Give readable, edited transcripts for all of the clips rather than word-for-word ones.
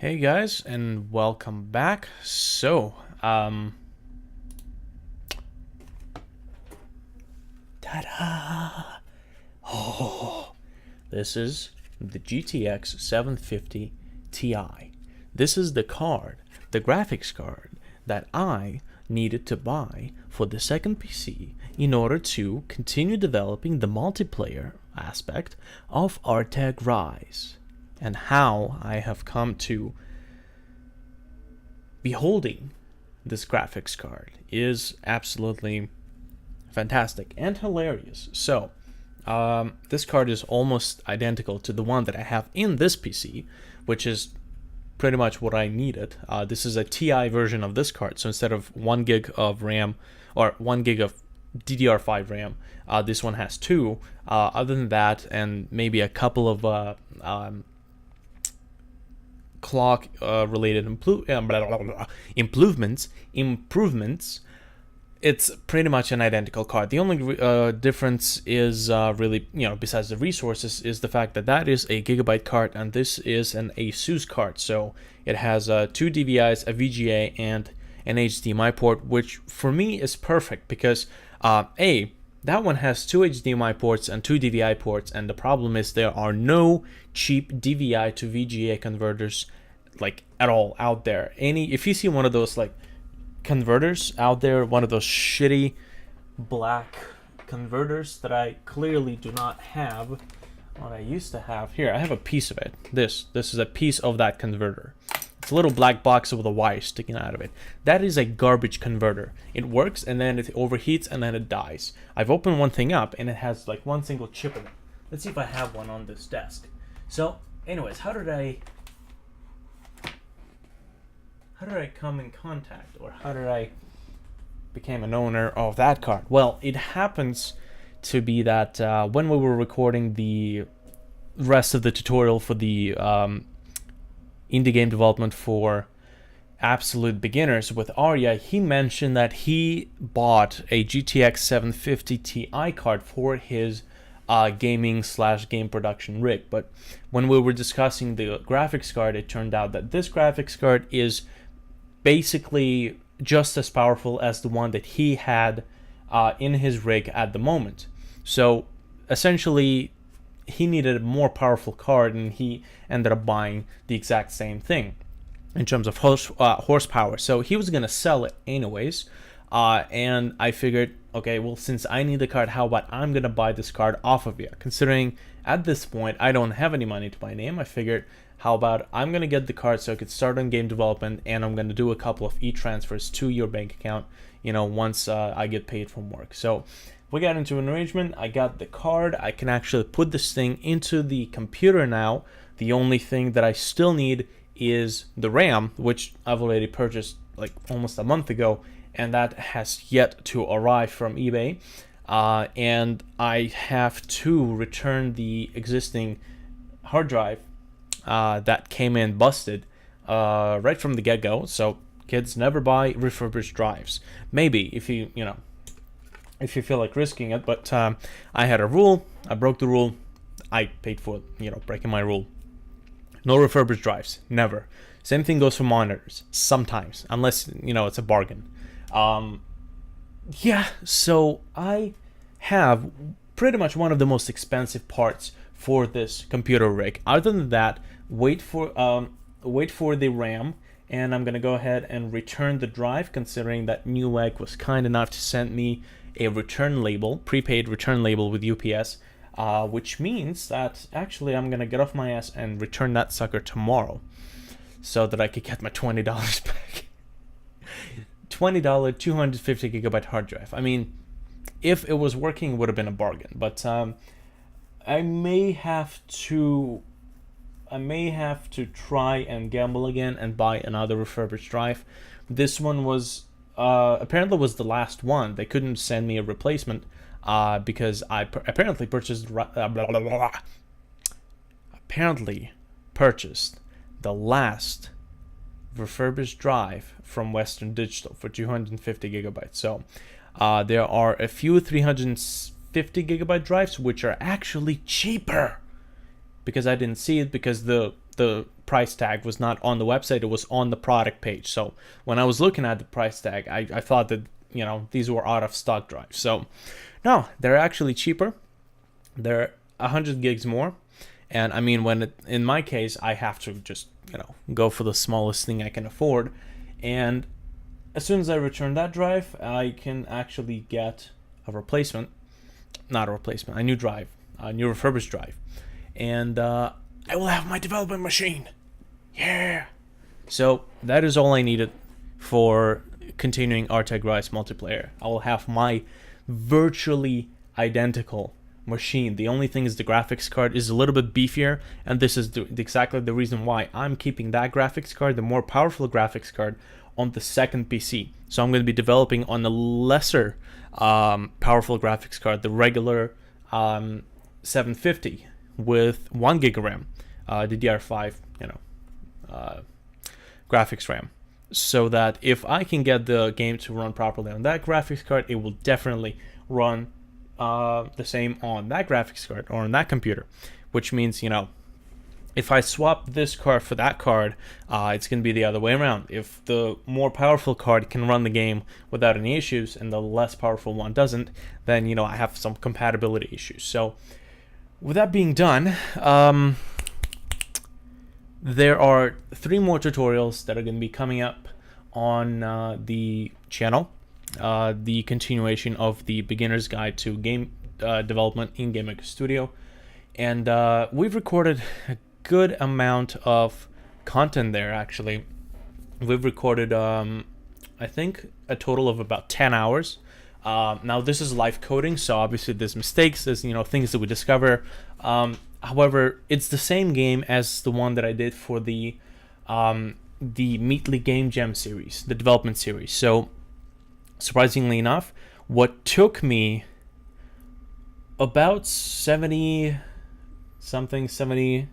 Hey guys, and welcome back. Ta-da! Oh, this is the GTX 750 Ti. This is the card, the graphics card, that I needed to buy for the second PC in order to continue developing the multiplayer aspect of Artec Rise, and how I have come to beholding this graphics card is absolutely fantastic and hilarious. This card is almost identical to the one that I have in this PC, which is pretty much what I needed. This is a Ti version of this card, so instead of 1 gig of RAM or 1 gig of DDR5 RAM, this one has 2. Other than that, and maybe a couple of clock related improvements, it's pretty much an identical card. The only difference is really, besides the resources, is the fact that that is a Gigabyte card and this is an ASUS card. So it has 2 DVIs, a VGA, and an HDMI port, which for me is perfect because that one has 2 HDMI ports and 2 DVI ports, and the problem is there are no cheap DVI to VGA converters at all out there. If you see one of those converters out there, one of those shitty black converters that I clearly do not have, what I used to have here, I have a piece of it. This is a piece of that converter. It's a little black box with a wire sticking out of it. That is a garbage converter. It works and then it overheats and then it dies. I've opened one thing up and it has one single chip in it. Let's see if I have one on this desk. So anyways, how did I come in contact, or how did I become an owner of that card? Well, it happens to be that when we were recording the rest of the tutorial for the indie game development for absolute beginners with Arya, he mentioned that he bought a GTX 750 Ti card for his gaming/game production rig. But when we were discussing the graphics card, it turned out that this graphics card is basically just as powerful as the one that he had in his rig at the moment. So essentially he needed a more powerful card, and he ended up buying the exact same thing in terms of horsepower. So he was gonna sell it anyways, and I figured, okay, well, since I need the card, how about I'm gonna buy this card off of you? Considering at this point I don't have any money to buy name, I figured, how about I'm gonna get the card so I could start on game development, and I'm gonna do a couple of e-transfers to your bank account, once I get paid from work. So we got into an arrangement. I got the card. I can actually put this thing into the computer now. The only thing that I still need is the RAM, which I've already purchased almost a month ago, and that has yet to arrive from eBay. And I have to return the existing hard drive that came in busted right from the get-go. So kids, never buy refurbished drives. Maybe if you feel like risking it, but I had a rule. I broke the rule. I paid for breaking my rule. No refurbished drives, never. Same thing goes for monitors, sometimes, unless it's a bargain. So I have pretty much one of the most expensive parts for this computer rig. Other than that, wait for the RAM, and I'm gonna go ahead and return the drive, considering that Newegg was kind enough to send me a return label, prepaid return label with UPS, which means that actually I'm gonna get off my ass and return that sucker tomorrow, so that I could get my $20 back. $20 250 gigabyte hard drive. I mean, if it was working, it would have been a bargain. But I may have to try and gamble again and buy another refurbished drive. This one was apparently was the last one. They couldn't send me a replacement because I apparently purchased the last refurbished drive from Western Digital for 250 gigabytes. So there are a few 350 gigabyte drives which are actually cheaper, because I didn't see it, because the price tag was not on the website, it was on the product page. So when I was looking at the price tag, I thought that, you know, these were out of stock drives. So no, they're actually cheaper. They're 100 gigs more. And I mean, in my case, I have to just, you know, go for the smallest thing I can afford. And as soon as I return that drive, I can actually get a replacement, not a replacement, a new drive, a new refurbished drive. And I will have my development machine. Yeah. So that is all I needed for continuing Artec Rise multiplayer. I will have my virtually identical machine. The only thing is the graphics card is a little bit beefier, and this is exactly the reason why I'm keeping that graphics card, the more powerful graphics card, on the second PC. So I'm going to be developing on a lesser powerful graphics card, the regular 750 with 1 gig of RAM, DDR5, you know, graphics RAM, so that if I can get the game to run properly on that graphics card, it will definitely run the same on that graphics card or on that computer, which means, you know, if I swap this card for that card, it's going to be the other way around. If the more powerful card can run the game without any issues and the less powerful one doesn't, then, you know, I have some compatibility issues. So with that being done, there are 3 more tutorials that are going to be coming up on the channel. The continuation of the beginner's guide to game development in Game Maker Studio, and we've recorded a good amount of content there. Actually, we've recorded I think a total of about 10 hours. Now this is live coding, so obviously there's mistakes, there's, you know, things that we discover. However, it's the same game as the one that I did for the Meatly Game Jam series, the development series. So surprisingly enough, what took me about 70 something, 70,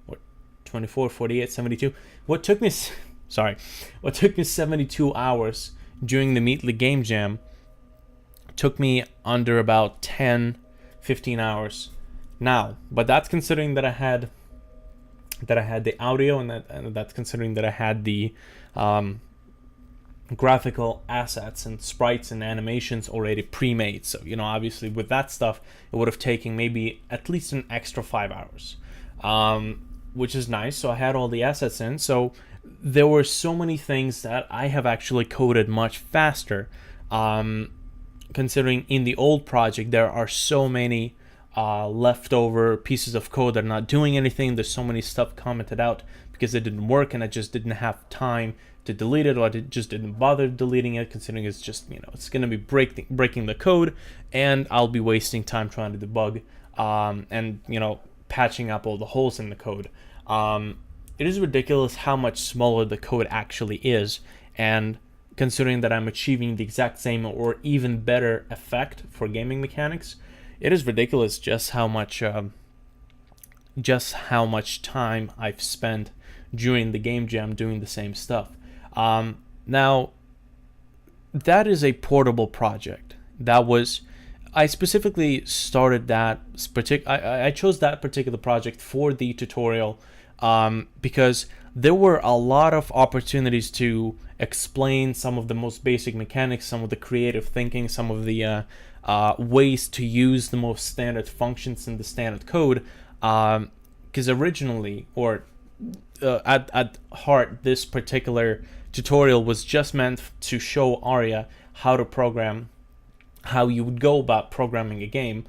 what, 24, 48, 72, what took me 72 hours during the Meatly Game Jam took me under about 10, 15 hours now. But that's considering that I had the audio, and that's considering that I had the graphical assets and sprites and animations already pre-made. So, you know, obviously with that stuff, it would have taken maybe at least an extra 5 hours, which is nice. So I had all the assets in. So there were so many things that I have actually coded much faster, considering in the old project there are so many leftover pieces of code that are not doing anything. There's so many stuff commented out because it didn't work, and I just didn't have time to delete it, or I just didn't bother deleting it, considering it's just, you know, it's going to be breaking the code, and I'll be wasting time trying to debug and, you know, patching up all the holes in the code. It is ridiculous how much smaller the code actually is, and considering that I'm achieving the exact same or even better effect for gaming mechanics, it is ridiculous just how much time I've spent during the game jam doing the same stuff. Now, that is a portable project. I specifically started that I chose that particular project for the tutorial because there were a lot of opportunities to explain some of the most basic mechanics, some of the creative thinking, some of the ways to use the most standard functions in the standard code. Because originally, or at heart, this particular tutorial was just meant to show Arya how to program, how you would go about programming a game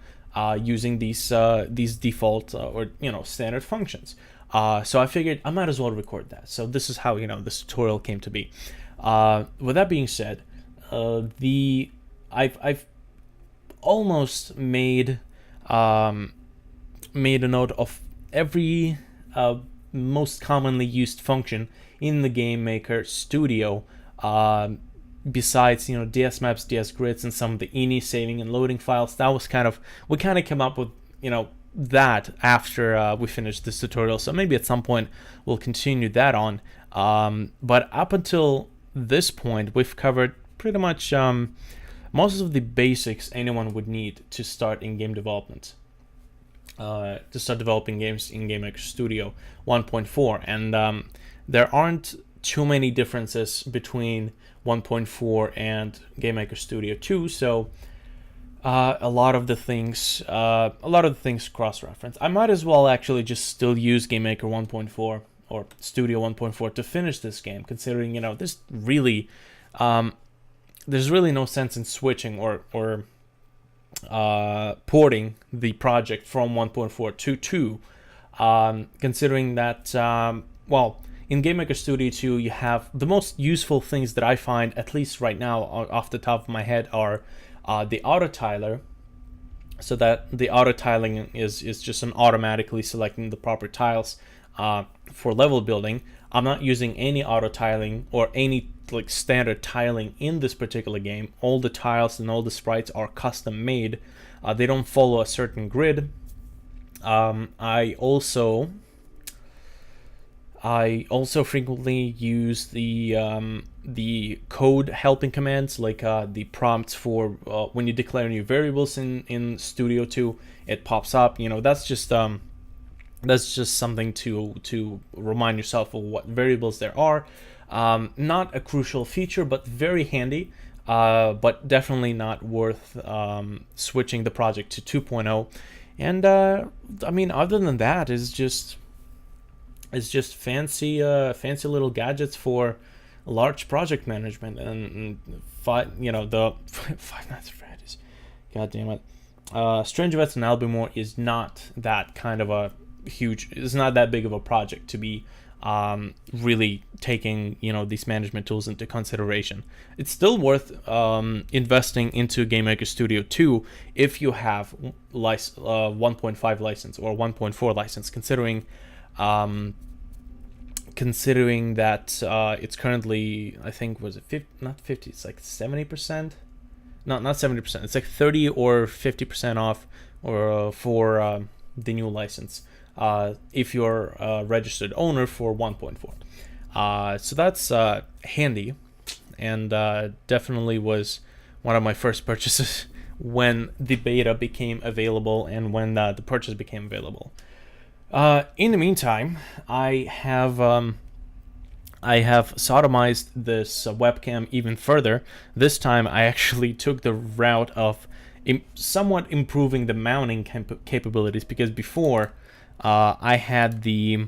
using these default or, you know, standard functions. So I figured I might as well record that. So this is how, you know, this tutorial came to be. With that being said, I've almost made a note of every most commonly used function in the Game Maker Studio, besides, you know, DS maps, DS grids, and some of the ini saving and loading files. That was we kind of came up with, you know, that after we finished this tutorial. So maybe at some point we'll continue that on. But up until this point, we've covered pretty much most of the basics anyone would need to start in game development. to start developing games in GameMaker Studio 1.4, and there aren't too many differences between 1.4 and GameMaker Studio 2, so a lot of the things cross-reference. I might as well actually just still use GameMaker 1.4 or Studio 1.4 to finish this game, considering there's really no sense in switching or porting the project from 1.4 to 2, considering that in GameMaker Studio 2 you have the most useful things that I find, at least right now off the top of my head, are the auto tiler, so that the auto tiling is just an automatically selecting the proper tiles for level building. I'm not using any auto tiling or any standard tiling in this particular game. All the tiles and all the sprites are custom made. They don't follow a certain grid. I also frequently use the code helping commands, like the prompts for when you declare new variables in Studio 2, it pops up. That's just something to remind yourself of what variables there are. Not a crucial feature, but very handy. But definitely not worth switching the project to 2.0. And other than that, it's just fancy little gadgets for large project management. And the Five Nights at Freddy's, god damn it, Stranger Vets and Albumin is not that kind of a huge, it's not that big of a project to be really taking these management tools into consideration. It's still worth investing into GameMaker Studio 2 if you have 1.5 license or 1.4 license, considering that it's currently, I think, was it not 50, it's like 70%, not 70%, it's like 30 or 50% off or for the new license if you're a registered owner for 1.4. So that's handy, and definitely was one of my first purchases when the beta became available and when the purchase became available. In the meantime, I have sodomized this webcam even further. This time I actually took the route of somewhat improving the mounting capabilities, because before I had the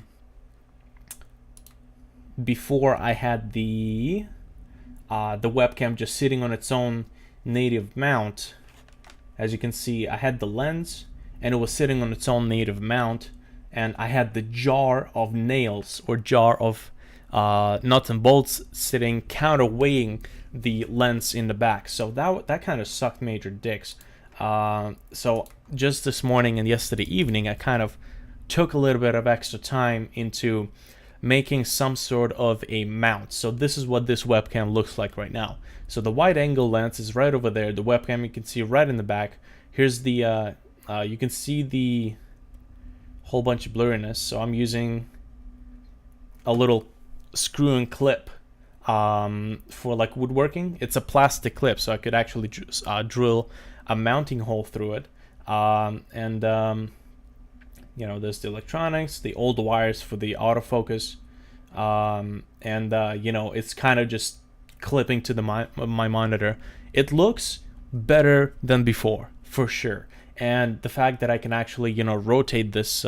webcam just sitting on its own native mount. As you can see, I had the lens and it was sitting on its own native mount, and I had the jar of nails or jar of nuts and bolts sitting counterweighing the lens in the back. So that kind of sucked major dicks. So just this morning and yesterday evening, I kind of took a little bit of extra time into making some sort of a mount. So this is what this webcam looks like right now. So the wide angle lens is right over there. The webcam you can see right in the back. Here's the you can see the whole bunch of blurriness. So I'm using a little screw and clip for like woodworking. It's a plastic clip, so I could actually drill a mounting hole through it. There's the electronics, the old wires for the autofocus, it's kind of just clipping to my monitor. It looks better than before, for sure. And the fact that I can actually rotate this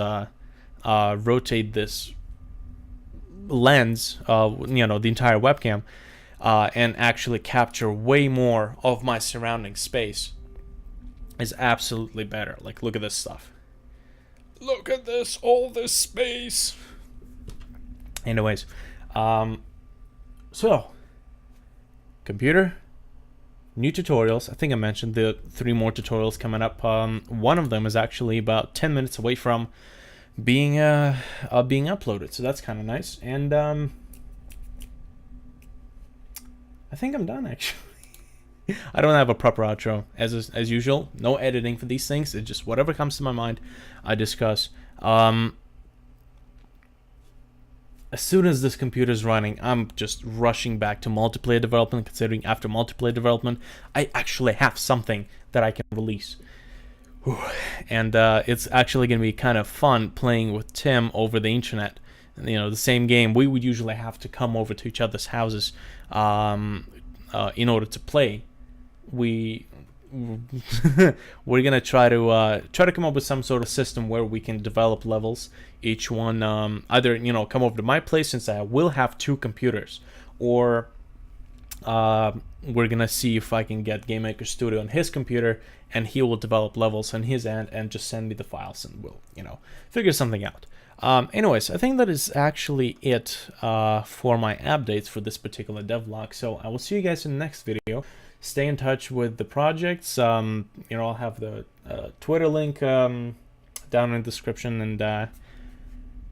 lens, the entire webcam, and actually capture way more of my surrounding space is absolutely better. Like, look at this stuff. Look at this, all this space. Anyways, so computer, new tutorials. I think I mentioned the 3 more tutorials coming up. One of them is actually about 10 minutes away from being uploaded, so that's kind of nice. And I think I'm done, actually. I don't have a proper outro as usual. No editing for these things. It's just whatever comes to my mind, I discuss. As soon as this computer's running, I'm just rushing back to multiplayer development, considering after multiplayer development, I actually have something that I can release. And it's actually going to be kind of fun playing with Tim over the internet. You know, the same game. We would usually have to come over to each other's houses in order to play. We're gonna try to come up with some sort of system where we can develop levels. Each one either come over to my place, since I will have 2 computers, or we're gonna see if I can get Game Maker Studio on his computer, and he will develop levels on his end and just send me the files, and we'll figure something out. Anyways, I think that is actually it for my updates for this particular devlog. So I will see you guys in the next video. Stay in touch with the projects. I'll have the Twitter link down in the description, and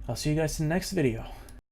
I'll see you guys in the next video.